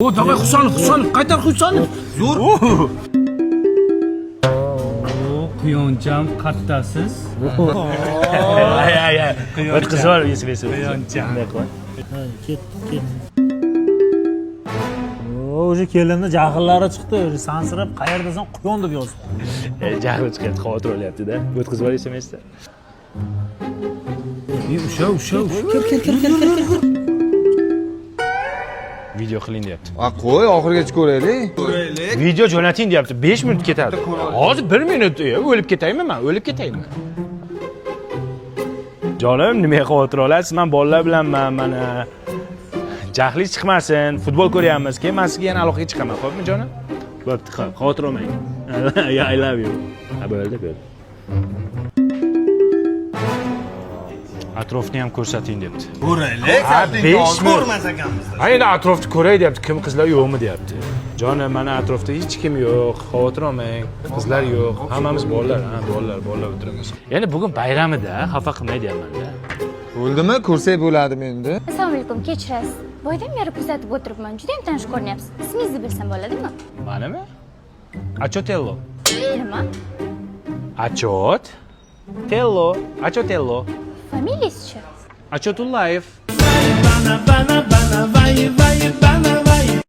O, davay Husanov, qaytar Husanov. Zo'r. Quyoncham qattasiz. Ay. O'tqizib ol, yesib. Quyoncham. Ket. O'sha kelinni jahllari chiqdi, sansirab qayerdasan quyon deb yozibdi. Jahli chiqyapti, xavotir olyapti-da. O'tqizib ol yesamaysizda. Usha. Kel. Video qiling deyapti. Qo'y, oxirigacha ko'raylik. Video jo'nating deyapti. 5 minut ketadi. Hozir 1 minut o'lib ketaymi men? O'lib ketaymi? Jonim, nimaga xavotir olasiz? Men bolalar bilanman, mana jahli chiqmasin, futbol ko'ryapmiz. Keyin men sizga yana aloqaga chiqaman, xo'pmi jonim? Bo'pti, xavotir olmang. I love you. Bo'ldi. Atrofni ham ko'rsating debdi. Ko'raylik. 5 minut ko'rmas ekanmiz. Ayni atrofni ko'ray deyapti. Kim qizlar yo'qmi deyapti. Jonim, mana atrofda hech kim yo'q. Xavotir olmang. Qizlar yo'q. Hammamiz bolalar, bolalar o'tiramiz. Ya'ni bugun bayramida, xafa qilmay deyapman-da. Bo'ldimi? Ko'rsak bo'ladimi endi? Assalomu alaykum, kechirasiz. Boydan beri kuzatib o'tiribman. Juda ham tanish ko'rinyapsiz. Ismingizni bilsam bo'ladimi? Manimi? Achotello. Nima? Achotello. Familiyasiz-chi? Achotullayev. Bana, vay,